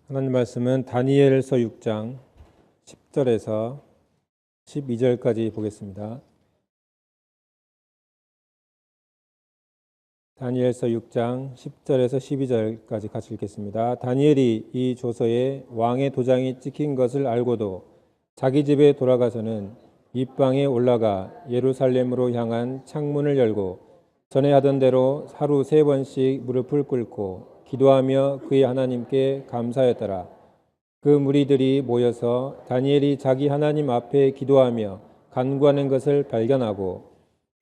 하나님 말씀은 다니엘서 6장 10절에서 12절까지 보겠습니다. 다니엘서 6장 10절에서 12절까지 같이 읽겠습니다. 다니엘이 이 조서에 왕의 도장이 찍힌 것을 알고도 자기 집에 돌아가서는 입방에 올라가 예루살렘으로 향한 창문을 열고 전에 하던 대로 하루 3번씩 무릎을 꿇고 기도하며 그의 하나님께 감사했더라. 그 무리들이 모여서 다니엘이 자기 하나님 앞에 기도하며 간구하는 것을 발견하고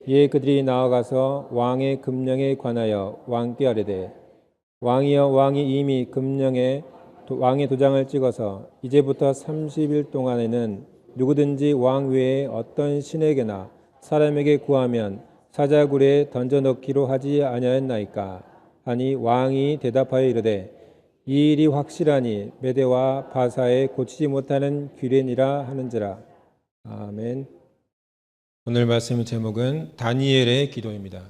이에 그들이 나아가서 왕의 금령에 관하여 왕께 아뢰되 왕이여, 왕이 이미 금령에 왕의 도장을 찍어서 이제부터 30일 동안에는 누구든지 왕 외에 어떤 신에게나 사람에게 구하면 사자굴에 던져넣기로 하지 아니하였나이까. 하니 왕이 대답하여 이르되 이 일이 확실하니 메대와 바사에 고치지 못하는 규례니라 하는지라. 아멘. 오늘 말씀의 제목은 다니엘의 기도입니다.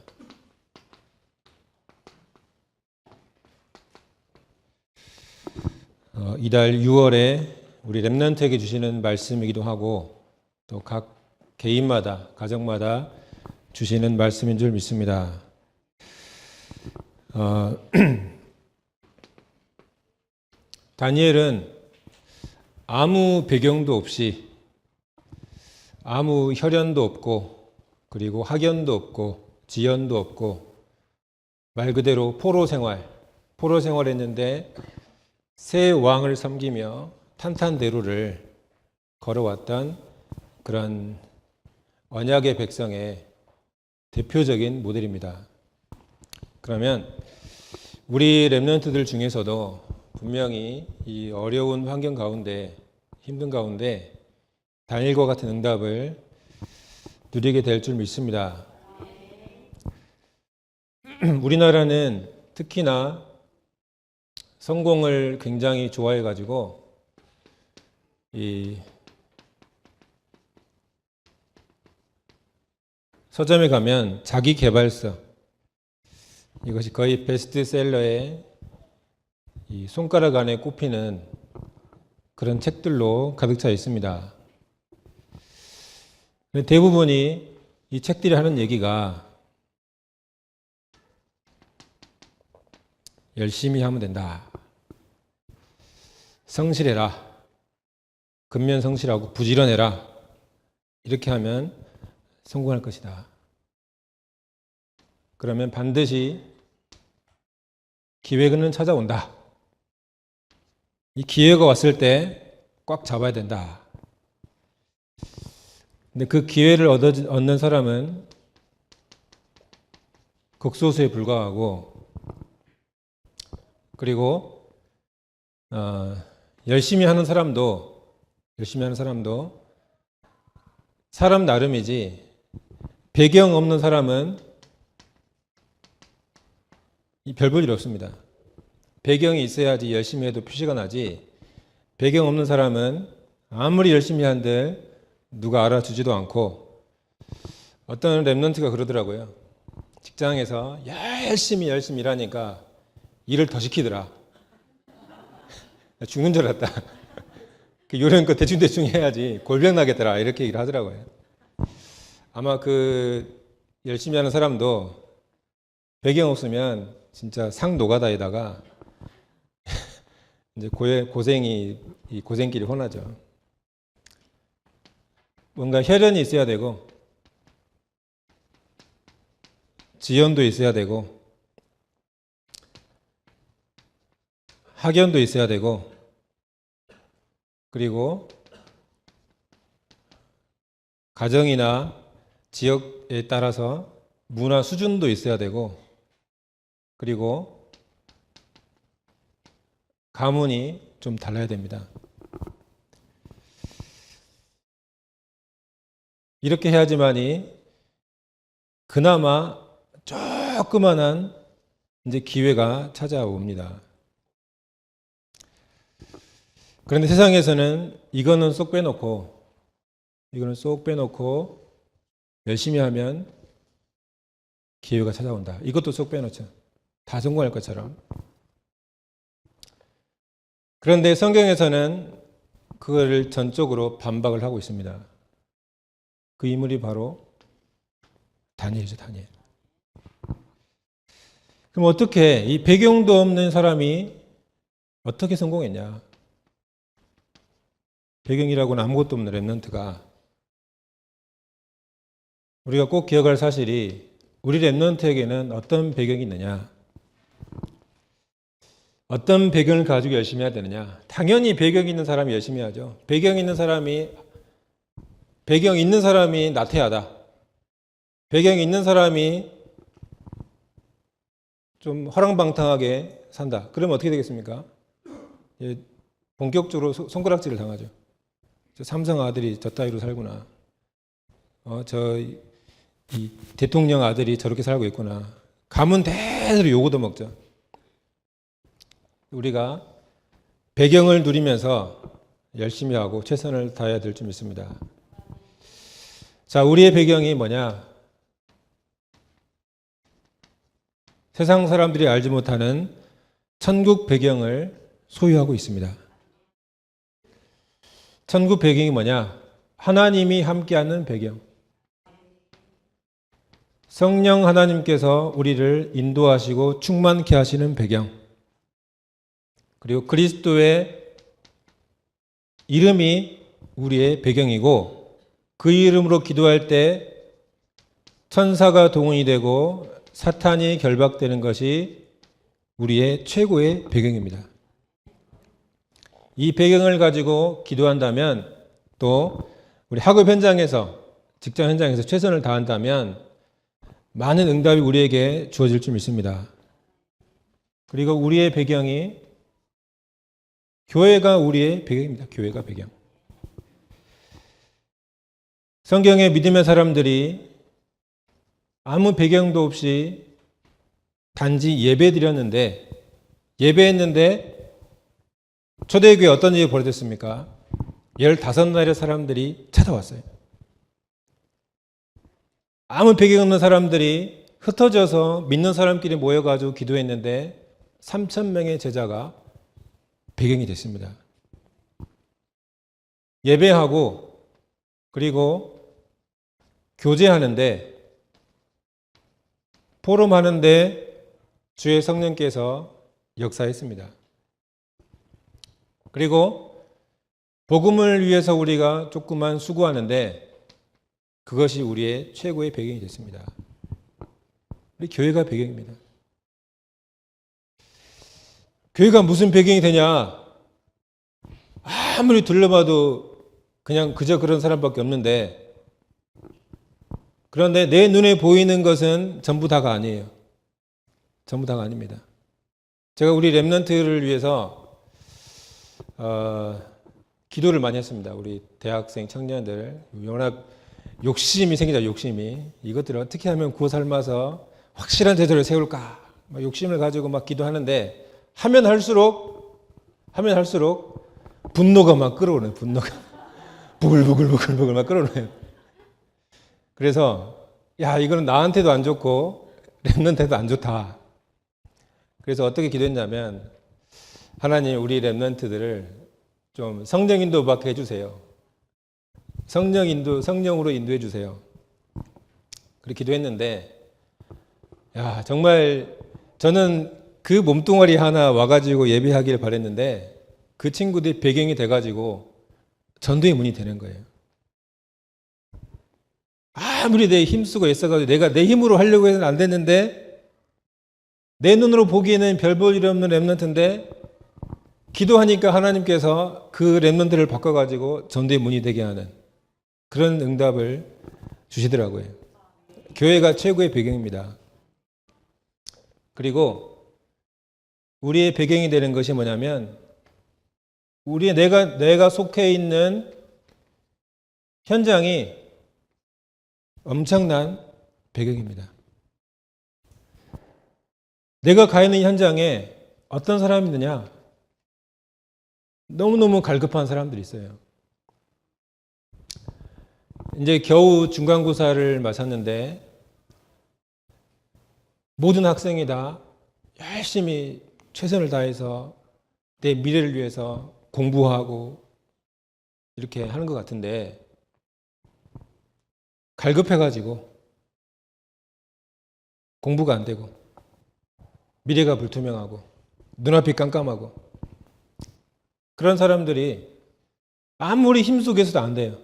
이달 6월에 우리 렘넌트에게 주시는 말씀이기도 하고 또 각 개인마다 가정마다 주시는 말씀인 줄 믿습니다. 다니엘은 아무 배경도 없이 아무 혈연도 없고 그리고 학연도 없고 지연도 없고 말 그대로 포로 생활했는데 새 왕을 섬기며 탄탄대로를 걸어왔던 그런 언약의 백성의 대표적인 모델입니다. 그러면 우리 렘넌트들 중에서도 분명히 이 어려운 환경 가운데 힘든 가운데 다니엘과 같은 응답을 누리게 될 줄 믿습니다. 우리나라는 특히나 성공을 굉장히 좋아해 가지고 이 서점에 가면 자기 개발서 이것이 거의 베스트셀러에 이 손가락 안에 꼽히는 그런 책들로 가득 차 있습니다. 대부분이 이 책들이 하는 얘기가 열심히 하면 된다. 성실해라. 근면성실하고 부지런해라. 이렇게 하면 성공할 것이다. 그러면 반드시 기회는 찾아온다. 이 기회가 왔을 때 꽉 잡아야 된다. 근데 그 기회를 얻는 사람은 극소수에 불과하고 그리고 열심히 하는 사람도 사람 나름이지 배경 없는 사람은 별 볼 일 없습니다. 배경이 있어야지 열심히 해도 표시가 나지 배경 없는 사람은 아무리 열심히 한들 누가 알아주지도 않고 어떤 렘넌트가 그러더라고요. 직장에서 열심히 일하니까 일을 더 시키더라. 죽는 줄 알았다. 요령 거 대충 해야지 골병 나겠더라 이렇게 얘기를 하더라고요. 아마 그 열심히 하는 사람도 배경 없으면 진짜 상 노가다에다가 이제 이 고생길이 훤하죠. 뭔가 혈연이 있어야 되고 지연도 있어야 되고 학연도 있어야 되고 그리고 가정이나 지역에 따라서 문화 수준도 있어야 되고 그리고 가문이 좀 달라야 됩니다. 이렇게 해야지만이 그나마 조그만한 이제 기회가 찾아옵니다. 그런데 세상에서는 이거는 쏙 빼놓고 열심히 하면 기회가 찾아온다. 이것도 쏙 빼놓죠. 다 성공할 것처럼. 그런데 성경에서는 그거를 전적으로 반박을 하고 있습니다. 그 인물이 바로 다니엘이죠, 다니엘. 그럼 어떻게 이 배경도 없는 사람이 어떻게 성공했냐? 배경이라고는 아무것도 없는 렘넌트가, 우리가 꼭 기억할 사실이 우리 렘넌트에게는 어떤 배경이 있느냐? 어떤 배경을 가지고 열심히 해야 되느냐? 당연히 배경 있는 사람이 열심히 하죠. 배경 있는 사람이 나태하다. 배경 있는 사람이 좀 허랑방탕하게 산다. 그러면 어떻게 되겠습니까? 본격적으로 손가락질을 당하죠. 삼성 아들이 저 따위로 살구나. 이 대통령 아들이 저렇게 살고 있구나. 가문 대대로 요구도 먹죠. 우리가 배경을 누리면서 열심히 하고 최선을 다해야 될 줄 믿습니다. 자, 우리의 배경이 뭐냐? 세상 사람들이 알지 못하는 천국 배경을 소유하고 있습니다. 천국 배경이 뭐냐? 하나님이 함께하는 배경. 성령 하나님께서 우리를 인도하시고 충만케 하시는 배경. 그리고 그리스도의 이름이 우리의 배경이고, 그 이름으로 기도할 때 천사가 동원이 되고 사탄이 결박되는 것이 우리의 최고의 배경입니다. 이 배경을 가지고 기도한다면, 또 우리 학업 현장에서, 직장 현장에서 최선을 다한다면 많은 응답이 우리에게 주어질 줄 믿습니다. 그리고 우리의 배경이, 교회가 우리의 배경입니다. 교회가 배경. 성경의 믿음의 사람들이 아무 배경도 없이 단지 예배했는데 초대교회에 어떤 일이 벌어졌습니까? 15나라의 사람들이 찾아왔어요. 아무 배경 없는 사람들이 흩어져서 믿는 사람끼리 모여가지고 기도했는데 3,000명의 제자가 배경이 됐습니다. 예배하고 그리고 교제하는데, 포럼하는데 주의 성령께서 역사했습니다. 그리고 복음을 위해서 우리가 조금만 수고하는데 그것이 우리의 최고의 배경이 됐습니다. 우리 교회가 배경입니다. 교회가 무슨 배경이 되냐? 아무리 둘러봐도 그냥 그저 그런 사람밖에 없는데, 그런데 내 눈에 보이는 것은 전부 다가 아니에요. 전부 다가 아닙니다. 제가 우리 렘넌트를 위해서 기도를 많이 했습니다. 우리 대학생 청년들 워낙 욕심이 생기죠. 이것들을 어떻게 하면 구워 삶아서 확실한 제도를 세울까, 욕심을 가지고 막 기도하는데, 하면 할수록 분노가 막 끓어오네요. 분노가 부글부글 막 끓어오네요. 그래서 이거는 나한테도 안 좋고 렘넌트한테도 안 좋다. 그래서 어떻게 기도했냐면, 하나님, 우리 렘넌트들을 좀 성령 인도 받게 해주세요. 성령으로 인도해 주세요. 그렇게 기도했는데, 정말 저는 그 몸뚱아리 하나 와가지고 예배하기를 바랬는데, 그 친구들이 배경이 돼가지고 전도의 문이 되는 거예요. 아무리 내 힘쓰고 애써가지고 내가 내 힘으로 하려고 해서는 안 됐는데, 내 눈으로 보기에는 별 볼 일 없는 렘넌트인데, 기도하니까 하나님께서 그 렘넌트를 바꿔가지고 전도의 문이 되게 하는 그런 응답을 주시더라고요. 교회가 최고의 배경입니다. 그리고 우리의 배경이 되는 것이 뭐냐면, 내가 속해 있는 현장이 엄청난 배경입니다. 내가 가 있는 현장에 어떤 사람이 있느냐? 너무너무 갈급한 사람들이 있어요. 이제 겨우 중간고사를 마쳤는데 모든 학생이 다 열심히 최선을 다해서 내 미래를 위해서 공부하고 이렇게 하는 것 같은데 갈급해가지고 공부가 안 되고 미래가 불투명하고 눈앞이 깜깜하고 그런 사람들이 아무리 힘쓰고해서도 안 돼요.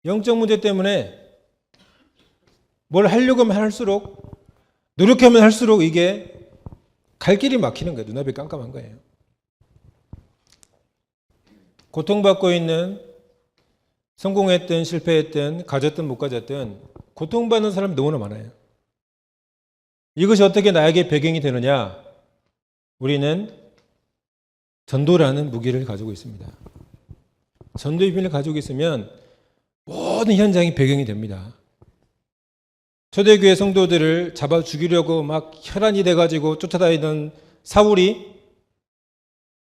영적 문제 때문에 뭘 하려고 하면 할수록 노력하면 할수록 이게 갈 길이 막히는 거예요. 눈앞이 깜깜한 거예요. 고통받고 있는 성공했든 실패했든 가졌든 못 가졌든 고통받는 사람이 너무나 많아요. 이것이 어떻게 나에게 배경이 되느냐? 우리는 전도라는 무기를 가지고 있습니다. 전도의 비밀을 가지고 있으면 모든 현장이 배경이 됩니다. 초대교회 성도들을 잡아 죽이려고 막 혈안이 돼가지고 쫓아다니던 사울이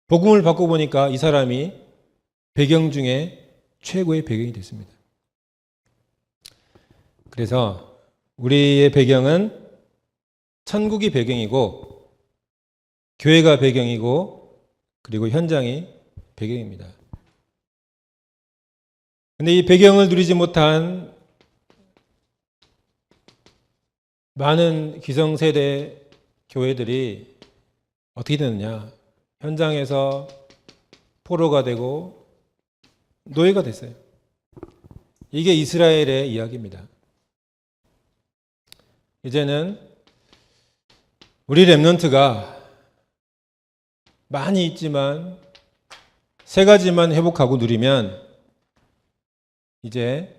복음을 받고 보니까 이 사람이 배경 중에 최고의 배경이 됐습니다. 그래서 우리의 배경은 천국이 배경이고 교회가 배경이고 그리고 현장이 배경입니다. 근데 이 배경을 누리지 못한 많은 기성세대 교회들이 어떻게 되느냐? 현장에서 포로가 되고 노예가 됐어요. 이게 이스라엘의 이야기입니다. 이제는 우리 렘넌트가 많이 있지만 세 가지만 회복하고 누리면 이제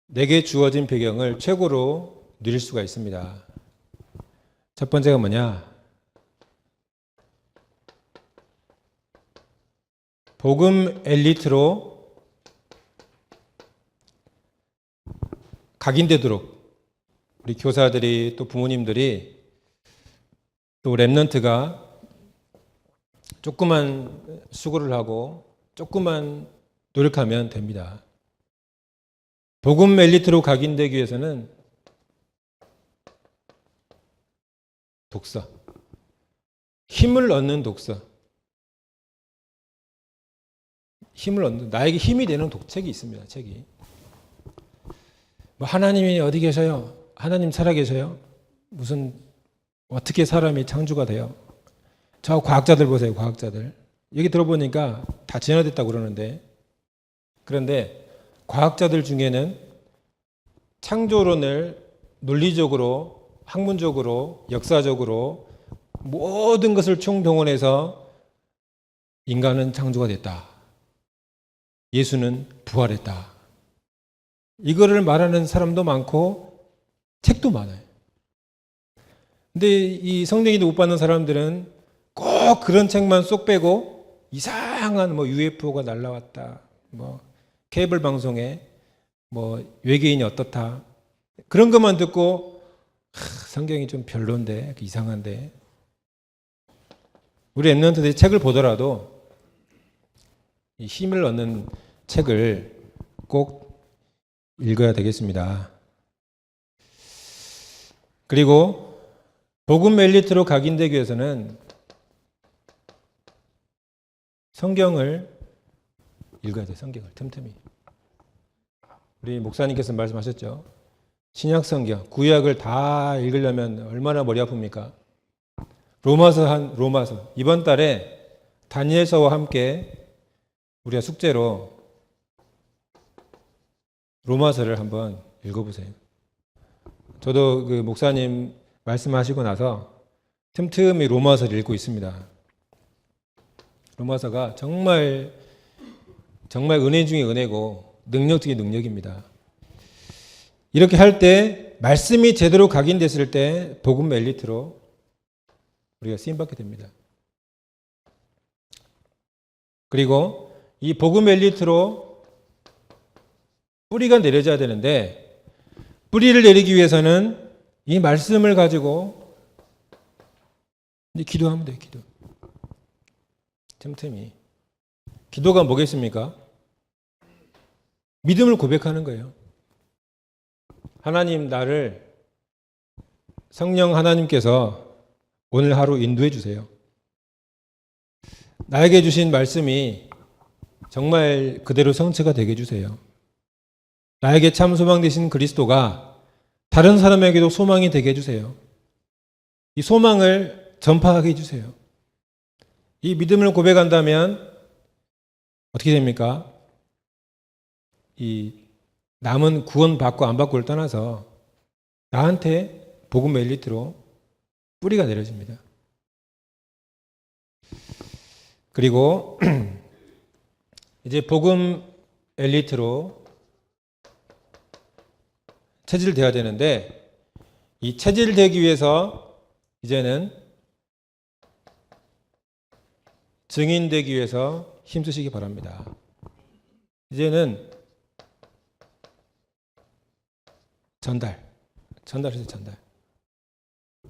내게 주어진 배경을 최고로 누릴 수가 있습니다. 첫 번째가 뭐냐? 복음 엘리트로 각인되도록 우리 교사들이 또 부모님들이 또 렘넌트가 조그만 수고를 하고 조그만 노력하면 됩니다. 복음 엘리트로 각인되기 위해서는 독서, 힘을 얻는 독서, 힘을 얻는 나에게 힘이 되는 책이 있습니다. 책이 뭐 하나님이 어디 계셔요? 하나님 살아 계셔요? 무슨 어떻게 사람이 창조가 돼요? 저 과학자들 보세요. 과학자들 얘기 들어보니까 다 진화됐다고 그러는데 그런데 과학자들 중에는 창조론을 논리적으로 학문적으로 역사적으로 모든 것을 총동원해서 인간은 창조가 됐다. 예수는 부활했다. 이거를 말하는 사람도 많고 책도 많아요. 근데 이 성령이 못 받는 사람들은 꼭 그런 책만 쏙 빼고 이상한 뭐 UFO가 날라왔다. 뭐 케이블 방송에 뭐 외계인이 어떻다. 그런 것만 듣고 성경이 좀 별론데 이상한데 우리 엠넌트들이 책을 보더라도 이 힘을 얻는 책을 꼭 읽어야 되겠습니다. 그리고 복음 엘리트로 각인되기 위해서는 성경을 읽어야 돼요. 성경을 틈틈이. 우리 목사님께서 말씀하셨죠. 신약 성경, 구약을 다 읽으려면 얼마나 머리 아픕니까? 로마서 이번 달에 다니엘서와 함께 우리가 숙제로 로마서를 한번 읽어보세요. 저도 그 목사님 말씀하시고 나서 틈틈이 로마서를 읽고 있습니다. 로마서가 정말 은혜 중에 은혜고 능력 중에 능력입니다. 이렇게 할 때 말씀이 제대로 각인됐을 때 복음 엘리트로 우리가 쓰임받게 됩니다. 그리고 이 복음 엘리트로 뿌리가 내려져야 되는데 뿌리를 내리기 위해서는 이 말씀을 가지고 이제 기도하면 돼요. 기도. 틈틈이. 기도가 뭐겠습니까? 믿음을 고백하는 거예요. 하나님 나를 성령 하나님께서 오늘 하루 인도해 주세요. 나에게 주신 말씀이 정말 그대로 성취가 되게 해주세요. 나에게 참 소망 되신 그리스도가 다른 사람에게도 소망이 되게 해주세요. 이 소망을 전파하게 해주세요. 이 믿음을 고백한다면 어떻게 됩니까? 이 남은 구원받고 안 받고를 떠나서 나한테 복음 엘리트로 뿌리가 내려집니다. 그리고 이제 복음 엘리트로 체질되어야 되는데 이 체질되기 위해서 이제는 증인되기 위해서 힘쓰시기 바랍니다. 이제는 전달해서 전달.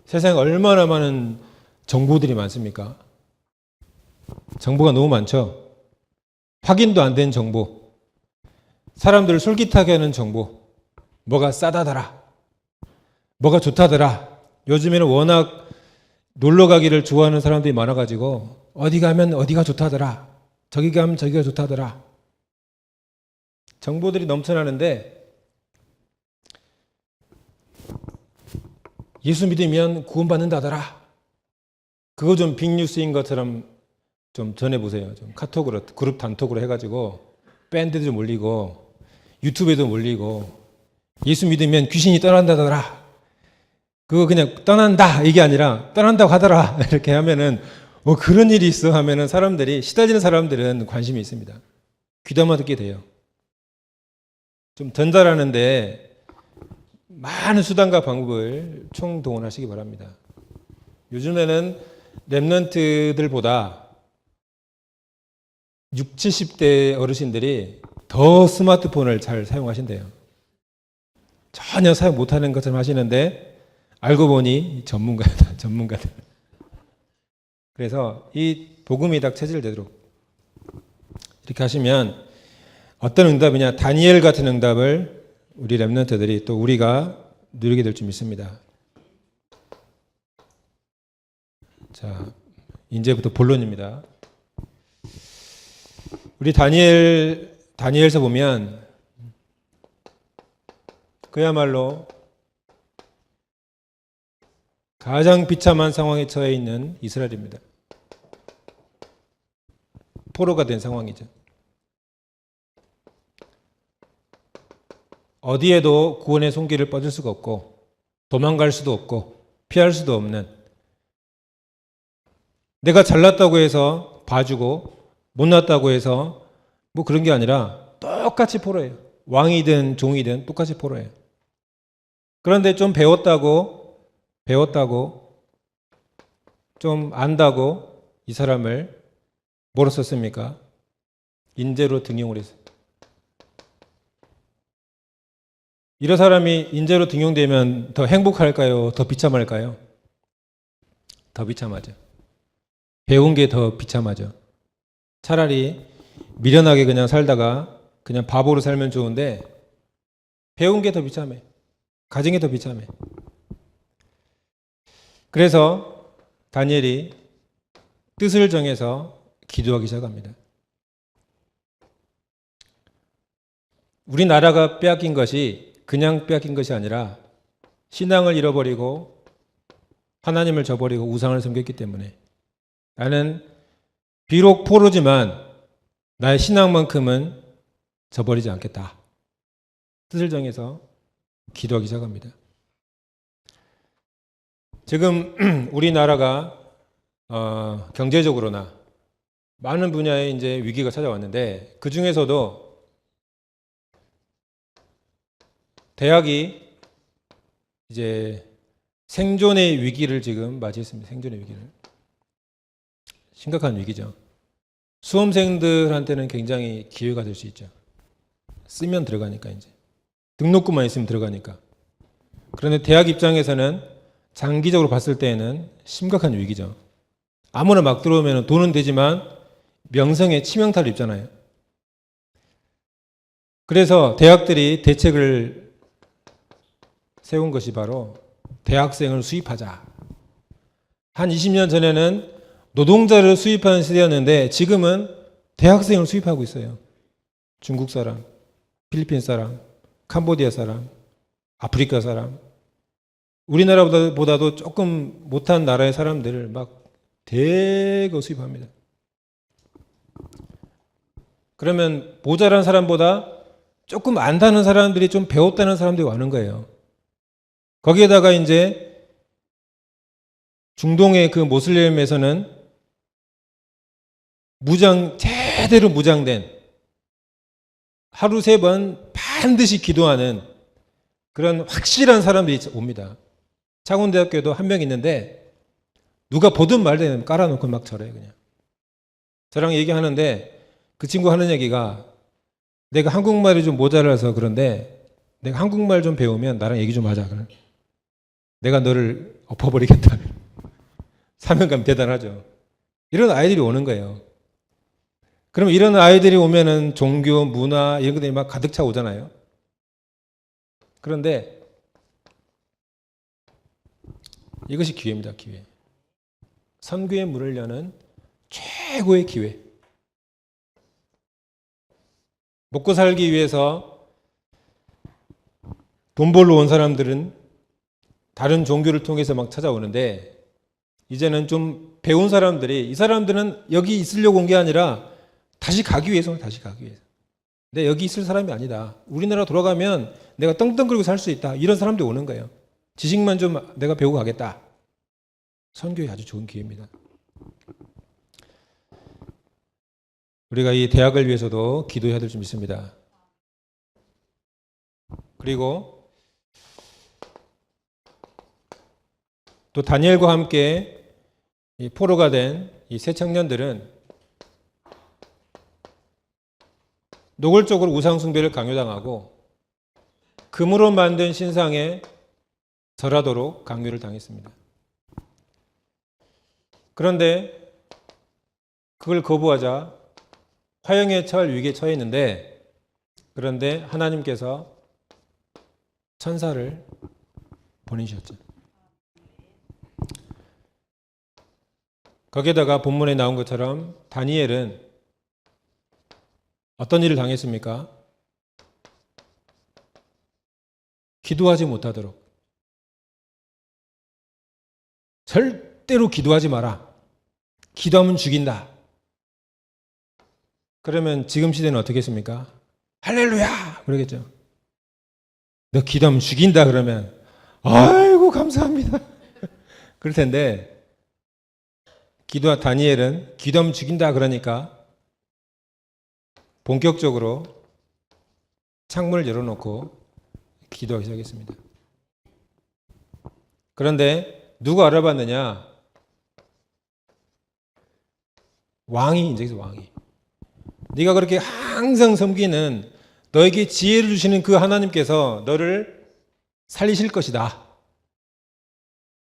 세상에 얼마나 많은 정보들이 많습니까? 정보가 너무 많죠. 확인도 안 된 정보, 사람들을 솔깃하게 하는 정보, 뭐가 싸다더라, 뭐가 좋다더라. 요즘에는 워낙 놀러 가기를 좋아하는 사람들이 많아가지고 어디 가면 어디가 좋다더라, 저기 가면 저기가 좋다더라. 정보들이 넘쳐나는데 예수 믿으면 구원받는다더라. 그거 좀 빅뉴스인 것처럼 좀 전해보세요. 좀 카톡으로, 그룹 단톡으로 해가지고 밴드도 좀 올리고 유튜브에도 올리고 예수 믿으면 귀신이 떠난다더라. 그거 그냥 떠난다 이게 아니라 떠난다고 하더라 이렇게 하면은 뭐 그런 일이 있어 하면은 사람들이, 시달리는 사람들은 관심이 있습니다. 귀담아 듣게 돼요. 좀 전달하는데 많은 수단과 방법을 총동원하시기 바랍니다. 요즘에는 랩런트들보다 60, 70대 어르신들이 더 스마트폰을 잘 사용하신대요. 전혀 사용 못하는 것처럼 하시는데 알고 보니 전문가다, 전문가들. 그래서 이 복음이 딱 체질되도록 이렇게 하시면 어떤 응답이냐, 다니엘 같은 응답을 우리 랩런트들이 또 우리가 누리게 될 줄 믿습니다. 자, 이제부터 본론입니다. 우리 다니엘서 보면 그야말로 가장 비참한 상황에 처해 있는 이스라엘입니다. 포로가 된 상황이죠. 어디에도 구원의 손길을 뻗을 수가 없고 도망갈 수도 없고 피할 수도 없는, 내가 잘났다고 해서 봐주고 못났다고 해서 뭐 그런 게 아니라 똑같이 포로예요. 왕이든 종이든 똑같이 포로예요. 그런데 좀 배웠다고 좀 안다고 이 사람을 뭐로 썼습니까? 인재로 등용을 했어요. 이런 사람이 인재로 등용되면 더 행복할까요? 더 비참할까요? 더 비참하죠. 배운 게 더 비참하죠. 차라리 미련하게 그냥 살다가 그냥 바보로 살면 좋은데 배운 게 더 비참해. 가진 게 더 비참해. 그래서 다니엘이 뜻을 정해서 기도하기 시작합니다. 우리나라가 빼앗긴 것이 그냥 빼앗긴 것이 아니라 신앙을 잃어버리고 하나님을 저버리고 우상을 섬겼기 때문에 나는 비록 포로지만 나의 신앙만큼은 저버리지 않겠다. 뜻을 정해서 기도하기 시작합니다. 지금 우리나라가 경제적으로나 많은 분야에 이제 위기가 찾아왔는데 그 중에서도 대학이 이제 생존의 위기를 지금 맞이했습니다. 생존의 위기를. 심각한 위기죠. 수험생들한테는 굉장히 기회가 될 수 있죠. 쓰면 들어가니까 이제. 등록금만 있으면 들어가니까. 그런데 대학 입장에서는 장기적으로 봤을 때에는 심각한 위기죠. 아무나 막 들어오면 돈은 되지만 명성에 치명타를 입잖아요. 그래서 대학들이 대책을 세운 것이 바로 대학생을 수입하자. 한 20년 전에는 노동자를 수입하는 시대였는데 지금은 대학생을 수입하고 있어요. 중국 사람, 필리핀 사람, 캄보디아 사람, 아프리카 사람. 우리나라보다도 조금 못한 나라의 사람들을 막 대거 수입합니다. 그러면 모자란 사람보다 조금 안다는 사람들이 좀 배웠다는 사람들이 많은 거예요. 거기에다가 이제 중동의 그 모슬렘에서는 제대로 무장된 하루 3번 반드시 기도하는 그런 확실한 사람들이 옵니다. 창원대학교에도 한 명 있는데 누가 보든 말든 깔아놓고 막 절해요. 그냥 저랑 얘기하는데 그 친구 하는 얘기가 내가 한국말이 좀 모자라서 그런데 내가 한국말 좀 배우면 나랑 얘기 좀 하자. 내가 너를 엎어버리겠다. 사명감 대단하죠. 이런 아이들이 오는 거예요. 그러면 이런 아이들이 오면은 종교, 문화 이런 것들이 막 가득 차 오잖아요. 그런데 이것이 기회입니다. 기회. 선교의 문을 여는 최고의 기회. 먹고 살기 위해서 돈 벌러 온 사람들은 다른 종교를 통해서 막 찾아오는데 이제는 좀 배운 사람들이 이 사람들은 여기 있으려고 온 게 아니라 다시 가기 위해서. 근데 여기 있을 사람이 아니다. 우리나라 돌아가면 내가 떵떵거리고 살 수 있다. 이런 사람들이 오는 거예요. 지식만 좀 내가 배우고 가겠다. 선교에 아주 좋은 기회입니다. 우리가 이 대학을 위해서도 기도해야 될 점 있습니다. 그리고 또 다니엘과 함께 이 포로가 된 이 새 청년들은 노골적으로 우상숭배를 강요당하고 금으로 만든 신상에 절하도록 강요를 당했습니다. 그런데 그걸 거부하자 화형에 처할 위기에 처했는데 그런데 하나님께서 천사를 보내셨죠. 거기에다가 본문에 나온 것처럼 다니엘은 어떤 일을 당했습니까? 기도하지 못하도록. 절대로 기도하지 마라. 기도하면 죽인다. 그러면 지금 시대는 어떻게 했습니까? 할렐루야! 그러겠죠. 너 기도하면 죽인다 그러면 아이고 감사합니다. 그럴 텐데 다니엘은 기도하면 죽인다 그러니까 본격적으로 창문을 열어놓고 기도하기 시작했습니다. 그런데 누가 알아봤느냐? 왕이 인정해서 왕이. 네가 그렇게 항상 섬기는 너에게 지혜를 주시는 그 하나님께서 너를 살리실 것이다.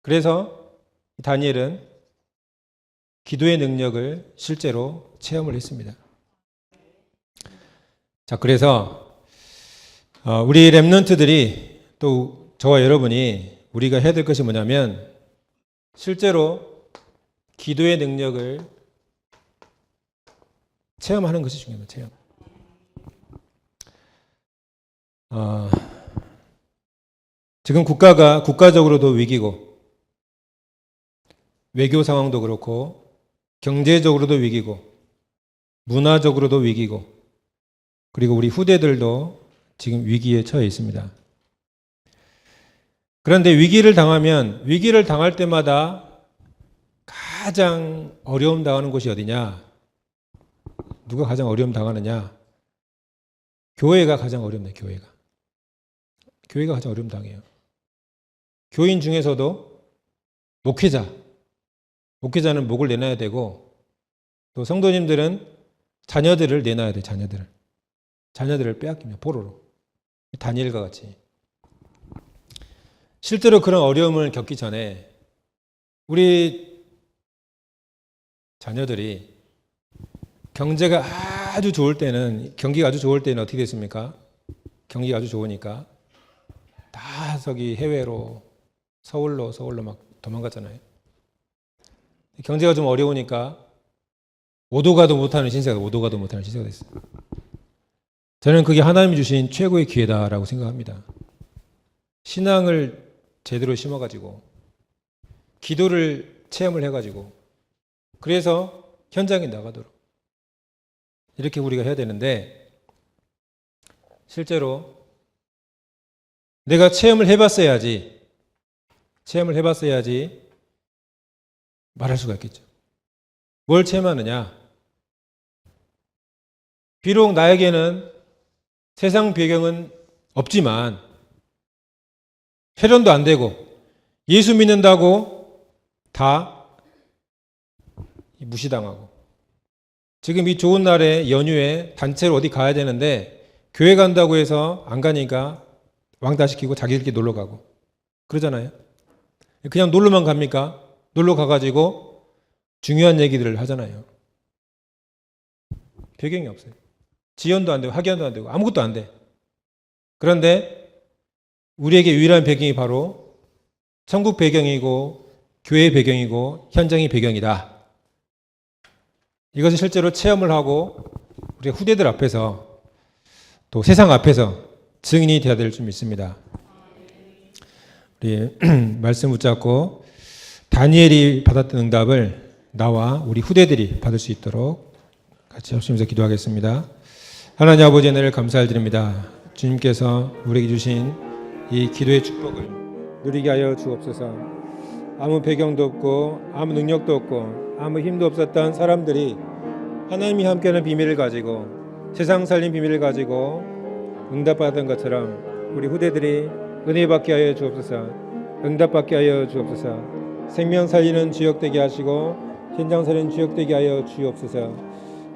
그래서 다니엘은 기도의 능력을 실제로 체험을 했습니다. 자, 그래서 우리 렘넌트들이 또 저와 여러분이 우리가 해야 될 것이 뭐냐면 실제로 기도의 능력을 체험하는 것이 중요합니다. 체험. 지금 국가적으로도 위기고 외교 상황도 그렇고 경제적으로도 위기고 문화적으로도 위기고 그리고 우리 후대들도 지금 위기에 처해 있습니다. 그런데 위기를 당할 때마다 가장 어려움 당하는 곳이 어디냐? 누가 가장 어려움 당하느냐? 교회가 가장 어렵네요. 교회가 가장 어려움 당해요. 교인 중에서도 목회자는 목을 내놔야 되고 또 성도님들은 자녀들을 내놔야 돼요. 자녀들을 빼앗깁니다. 포로로. 다니엘과 같이. 실제로 그런 어려움을 겪기 전에 우리 자녀들이 경기가 아주 좋을 때는 어떻게 됐습니까? 경기가 아주 좋으니까 다 저기 해외로 서울로 막 도망갔잖아요. 경제가 좀 어려우니까 오도 가도 못하는 신세가 됐어요. 저는 그게 하나님이 주신 최고의 기회다라고 생각합니다. 신앙을 제대로 심어가지고 기도를 체험을 해가지고 그래서 현장에 나가도록 이렇게 우리가 해야 되는데 실제로 내가 체험을 해봤어야지 말할 수가 있겠죠. 뭘 체험하느냐? 비록 나에게는 세상 배경은 없지만 회론도 안 되고 예수 믿는다고 다 무시당하고 지금 이 좋은 날에 연휴에 단체로 어디 가야 되는데 교회 간다고 해서 안 가니까 왕따시키고 자기들끼리 놀러 가고 그러잖아요. 그냥 놀러만 갑니까? 놀러 가가지고 중요한 얘기들을 하잖아요. 배경이 없어요. 지연도 안 되고 학연도 안 되고 아무것도 안 돼. 그런데 우리에게 유일한 배경이 바로 천국 배경이고 교회 배경이고 현장의 배경이다. 이것을 실제로 체험을 하고 우리 후대들 앞에서 또 세상 앞에서 증인이 되어야 될 줄 믿습니다. 우리 말씀 붙잡고 다니엘이 받았던 응답을 나와 우리 후대들이 받을 수 있도록 같이 합심해서 기도하겠습니다. 하나님 아버지 은혜를 감사드립니다. 주님께서 우리에게 주신 이 기도의 축복을 누리게 하여 주옵소서. 아무 배경도 없고 아무 능력도 없고 아무 힘도 없었던 사람들이 하나님이 함께하는 비밀을 가지고 세상 살린 비밀을 가지고 응답받은 것처럼 우리 후대들이 은혜 받게 하여 주옵소서. 응답받게 하여 주옵소서. 생명 살리는 주역 되게 하시고 현장 살리는 주역 되게 하여 주옵소서.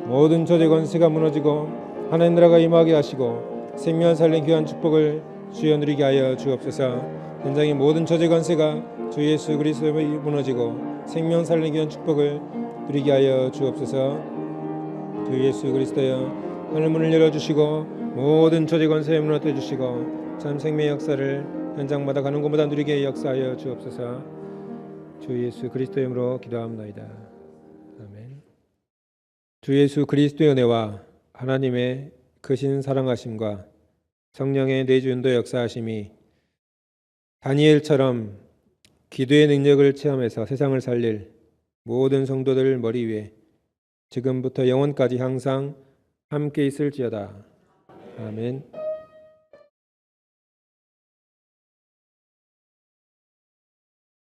모든 조직 권세가 무너지고 하나님 나라가 임하게 하시고 생명 살리는 귀한 축복을 주여 누리게 하여 주옵소서. 현장의 모든 조직 권세가 주 예수 그리스도에 무너지고 생명 살리는 귀한 축복을 누리게 하여 주옵소서. 주 예수 그리스도여 하늘 문을 열어주시고 모든 조직 권세에 무너뜨려 주시고 참 생명의 역사를 현장마다 가는 곳마다 누리게 역사하여 주옵소서. 주 예수 그리스도의 이름으로 기도합나이다. 아멘. 주 예수 그리스도의 은혜와 하나님의 크신 사랑하심과 성령의 내주인도 역사하심이 다니엘처럼 기도의 능력을 체험해서 세상을 살릴 모든 성도들 머리 위에 지금부터 영원까지 항상 함께 있을지어다. 아멘.